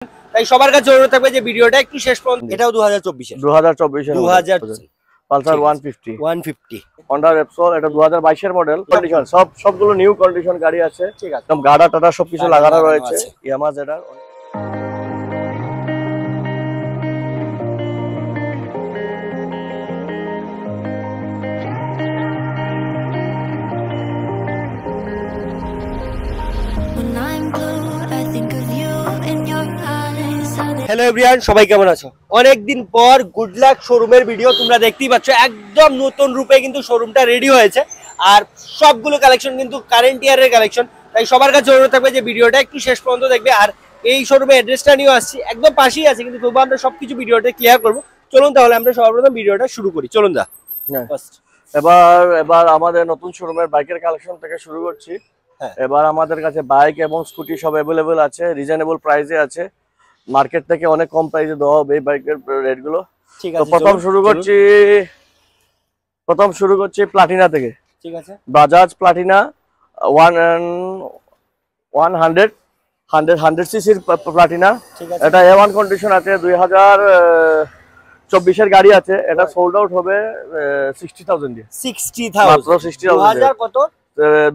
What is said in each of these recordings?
তাই সবার কাছে অনুরোধ থাকবে যে ভিডিওটা একটু শেষ পর্যন্ত। এটাও 2024 এর 2024 পালসার 150 Honda Repsol, এটা 2022 এর মডেল। কন্ডিশন সবগুলো নিউ কন্ডিশন গাড়ি আছে, ঠিক আছে, একদম গাড়া টাটা সবকিছু লাগানো রয়েছে। ইয়ামাহা জেডার হ্যালো এভরিওয়ান, সবাই কেমন আছো? অনেকদিন পর গুড লাক শোরুমের ভিডিও তোমরা দেখতেই পাচ্ছ। একদম নতুন রূপে কিন্তু শোরুমটা রেডি হয়েছে, আর সবগুলো কালেকশন কিন্তু কারেন্ট ইয়ারের কালেকশন। তাই সবার কাছে অনুরোধ থাকবে যে ভিডিওটা একটু শেষ পর্যন্ত দেখবে। আর এই শোরুমের অ্যাড্রেসটা নিয়েও আসছি, একদম পাশেই আছে, কিন্তু তবুও আমরা সবকিছু ভিডিওটা ক্লিয়ার করবো। চলুন তাহলে আমরা সর্বপ্রথম ভিডিওটা শুরু করি। চলুন দা এবার আমাদের নতুন শোরুমের বাইকের কালেকশন থেকে শুরু করছি। এবার আমাদের কাছে বাইক এবং স্কুটি সব অ্যাভেলেবল আছে, রিজনেবল প্রাইসে আছে। মার্কেট থেকে অনেক কম প্রাইসে দেওয়া হবে এই বাইকের রেট গুলো। ঠিক আছে, প্রথম শুরু করছি প্লাটিনা থেকে। ঠিক আছে, বাজাজ প্লাটিনা 100 সিসির প্লাটিনা। এটা A1 কন্ডিশন আছে, 2024 এর গাড়ি আছে। এটা সোল্ড আউট হবে 60,000 দিয়ে। 60,000 মাত্র 60,000 কত?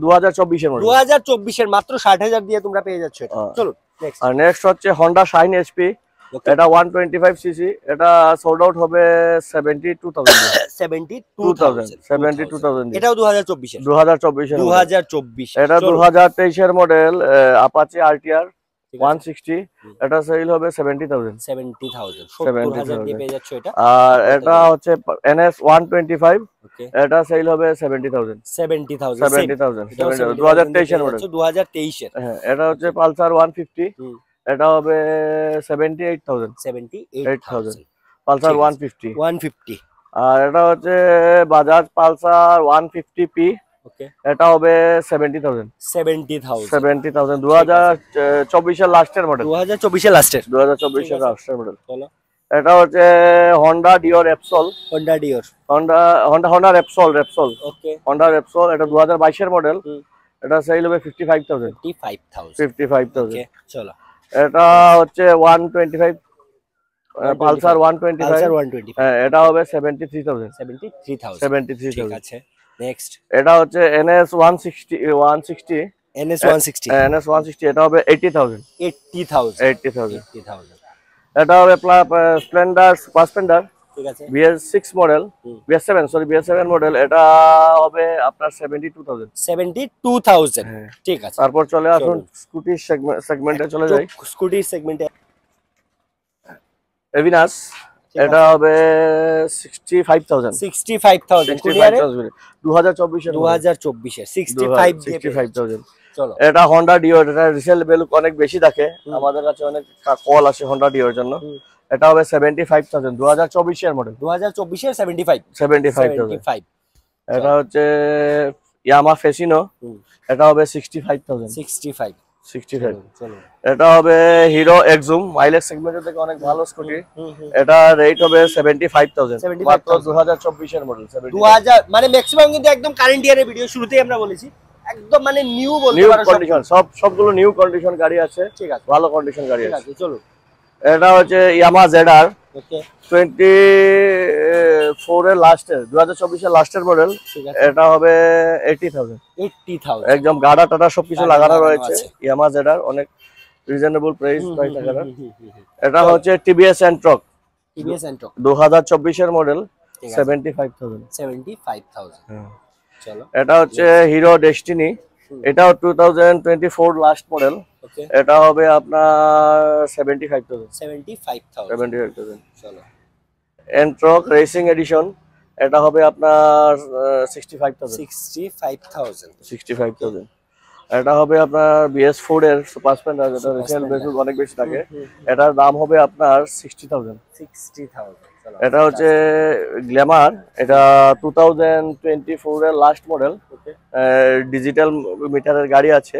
2024 এর মডেল। 2024 এর মাত্র 60,000 দিয়ে তোমরা পেয়ে যাচ্ছ এটা। চলুন আর নেক্সট হচ্ছে Honda Shine HP। এটা 125 সিসি, এটা সোল্ড আউট হবে 72,000 দিয়ে। 72,000 এটাও 2024 এর। 2024 এটা 2023 এর মডেল Apache RTR 160। এটা সেল হবে 70,000 দিয়ে পেয়ে যাচ্ছ এটা। আর এটা হচ্ছে NS 125। এটা সেল হবে 70,000 2023 এর মডেল। 2023 এর। হ্যাঁ, এটা হচ্ছে পালসার 150। এটা হবে 78,000 পালসার 150। আর এটা হচ্ছে বাজাজ পালসার 150P। এটা হবে 70,000 2024 এর লাস্টের মডেল। 2024 এর লাস্টের মডেল। এটা হচ্ছে Honda Dior Repsol। Honda Repsol। Honda Repsol এটা 2022 এর মডেল। এটা সেল হবে 55,000 চলো। এটা হচ্ছে 125 পালসার 125। এটা হবে 73,000 ঠিক আছে। নেক্সট এটা হচ্ছে NS 160। এটা হবে 80,000 এটা হবে স্প্লেন্ডার সুপার স্প্লেন্ডার। ঠিক আছে, BS6 মডেল, BS7 মডেল। এটা হবে আপনার 72,000। ঠিক আছে। তারপর চলে আসুন স্কুটি সেগমেন্টে চলে যাই। স্কুটির সেগমেন্টে এভিনাস। এটা হবে 65,000 2024 এর 65,000। চলো। এটা Honda Dior। এটা রিসেল ভ্যালু অনেক বেশি থাকে, আমাদের কাছে অনেক কল আসে Honda Dior এর জন্য। এটা হবে 75,000 2024 এর মডেল। 2024 এর 75। এটা হচ্ছে Yamaha Facino। এটা হবে 65,000। চলো। এটা হবে হিরো এক্সুম, মাইলেজ সেগমেন্ট থেকে অনেক ভালো স্কুটি। এটা রেট হবে 75,000 মাত্র 2024 এর মডেল। 2000 মানে ম্যাক্সিমাম কিন্তু একদম কারেন্ট ইয়ারের ভিডিও শুরুতেই আমরা বলেছি, একদম মানে নিউ বলতে পারো। কন্ডিশন সবগুলো নিউ কন্ডিশন গাড়ি আছে, ঠিক আছে, ভালো কন্ডিশন গাড়ি আছে। চলো। এটা হচ্ছে Yamaha ZR 24 এর লাস্টের 2024 এর লাস্টের মডেল। এটা হবে 80,000 একদম গাড়া টাটা সবকিছু লাগানো রয়েছে। Yamaha ZR অনেক রিজনেবল প্রাইস থাকা। এটা হচ্ছে TVS Entrock 2024 এর মডেল 75,000। চলো। এটা হচ্ছে হিরো ডেস্টিনি। এটাও 2024 লাস্ট মডেল। এটা হবে আপনার 75,000। চলো। Ntorq racing addition. এটা হবে আপনার 65,000। এটা হবে আপনার BS4 এর সুপার স্প্লেন্ডার, যেটা রিসেল ভ্যালু অনেক বেশি থাকে। এটার দাম হবে আপনার 60,000। এটা হচ্ছে গ্ল্যামার। এটা 2024 এর লাস্ট মডেল, ডিজিটাল মিটারের গাড়ি আছে।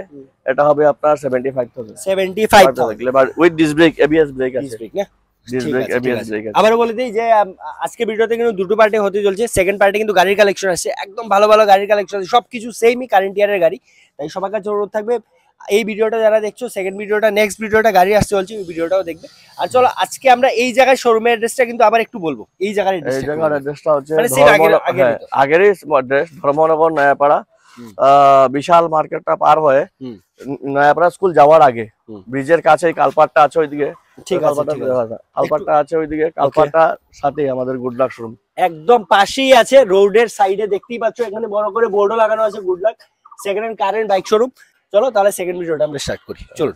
এটা হবে আপনার 75,000 Glamour with disc brake, ABS brake আছে। আবারও বলে দিই যে আজকে ভিডিওতে কিন্তু দুটো পার্টে হতে চলছে। সেকেন্ড পার্টে কিন্তু গাড়ির কালেকশন আছে, একদম ভালো ভালো গাড়ির কালেকশন আছে, সবকিছু সেমই কারেন্ট ইয়ারের গাড়ি। তাই সবার কাছে অনুরোধ থাকবে এই ভিডিওটা যারা দেখছো, সেকেন্ড ভিডিওটা, নেক্সট ভিডিওটা গাড়ি আসতে বলছি, ওই ভিডিওটাও দেখবে। আর চলো আজকে আমরা এই জায়গায় শোরুমের অ্যাড্রেসটা কিন্তু আবার একটু বলবো। এই জায়গার অ্যাড্রেসটা হচ্ছে মানে সেই আগেরই অ্যাড্রেস, ধর্মনগর নয়াপাড়া, বিশাল মার্কেটটা পার হয়ে নয়াপাড়া স্কুল যাওয়ার আগে ব্রিজের কাছে কালপাটটা আছে ওইদিকে। ঠিক আছে, কালপাটটা আছে ওইদিকে, কালপাটটা সাথেই আমাদের গুড লাক শোরুম একদম পাশেই আছে, রোডের সাইডে দেখতেই পাচ্ছ, এখানে বড় করে বোর্ডও লাগানো আছে good luck second hand car and bike showroom. চলো তাহলে সেকেন্ড ভিডিওটা আমরা স্টার্ট করি, চলো।